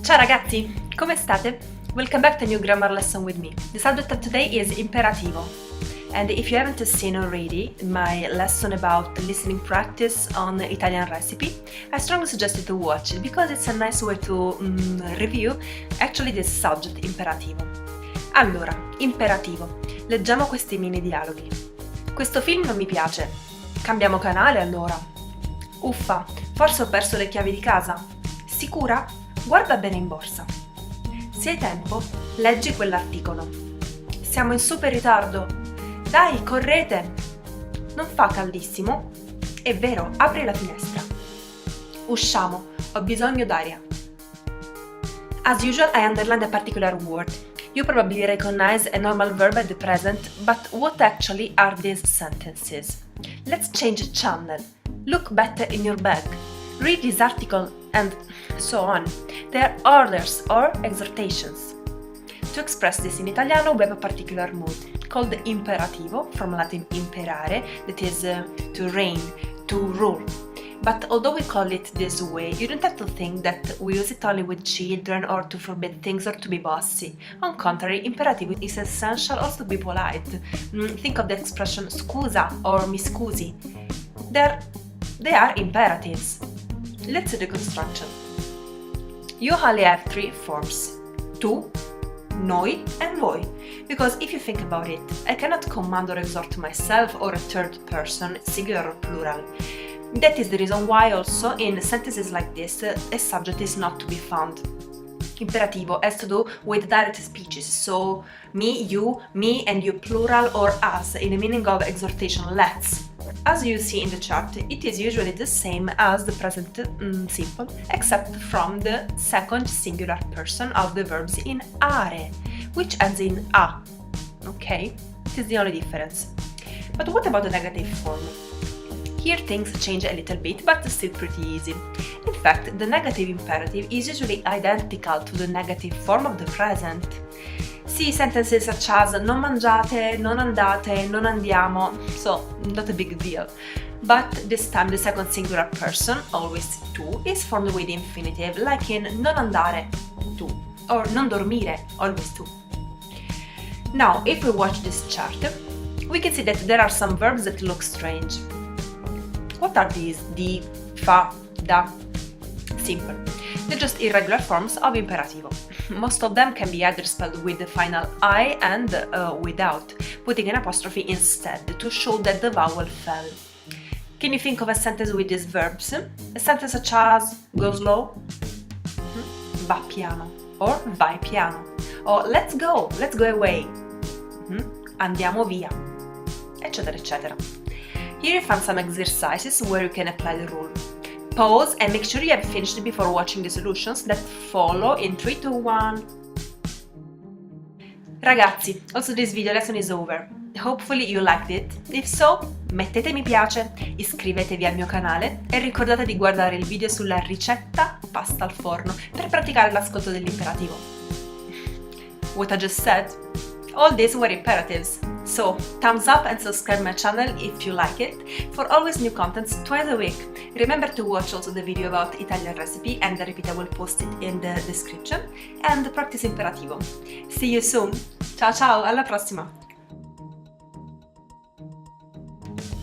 Ciao ragazzi, come state? Welcome back to a new grammar lesson with me. The subject of today is imperativo. And if you haven't seen already my lesson about listening practice on Italian recipe, I strongly suggest you to watch it because it's a nice way to review actually this subject, imperativo. Allora, imperativo. Leggiamo questi mini dialoghi. Questo film non mi piace. Cambiamo canale allora. Uffa, forse ho perso le chiavi di casa. Sicura? Guarda bene in borsa. Se hai tempo, leggi quell'articolo. Siamo in super ritardo. Dai, correte! Non fa caldissimo? È vero, apri la finestra. Usciamo, ho bisogno d'aria. As usual, I underline a particular word. You probably recognize a normal verb at the present, but what actually are these sentences? Let's change channel. Look better in your bag. Read this article and so on. They are orders or exhortations. To express this in Italiano, we have a particular mood called imperativo, from Latin imperare, that is to reign, to rule. But although we call it this way, you don't have to think that we use it only with children or to forbid things or to be bossy. On contrary, imperativo is essential also to be polite. Think of the expression scusa or mi scusi. They are imperatives. Let's see the construction. You only have three forms: tu, noi, and voi. Because if you think about it, I cannot command or exhort myself or a third person, singular or plural. That is the reason why also in sentences like this, a subject is not to be found. Imperativo has to do with direct speeches, so me, you, and you plural or us in the meaning of exhortation, let's. As you see in the chart, it is usually the same as the present simple, except from the second singular person of the verbs in are, which ends in a. Okay? It is the only difference. But what about the negative form? Here things change a little bit, but still pretty easy. In fact, the negative imperative is usually identical to the negative form of the present. See sentences such as non mangiate, non andate, non andiamo, so not a big deal. But this time the second singular person, always tu, is formed with infinitive, like in non andare, tu, or non dormire, always tu. Now, if we watch this chart, we can see that there are some verbs that look strange. What are these? Di, fa, da? Simple. They're just irregular forms of imperativo. Most of them can be either spelled with the final I and without, putting an apostrophe instead to show that the vowel fell. Can you think of a sentence with these verbs? A sentence such as go slow, va piano, or vai piano, or let's go away, andiamo via, eccetera eccetera. Here you find some exercises where you can apply the rule. Pause and make sure you have finished before watching the solutions that follow in 3, 2, 1. Ragazzi, also this video lesson is over. Hopefully you liked it. If so, mettete mi piace, iscrivetevi al mio canale e ricordate di guardare il video sulla ricetta pasta al forno per praticare l'ascolto dell'imperativo. What I just said? All these were imperatives. So, thumbs up and subscribe my channel if you like it, for always new contents twice a week. Remember to watch also the video about Italian recipe and the repeat I will post it in the description, and practice imperativo. See you soon! Ciao ciao, alla prossima!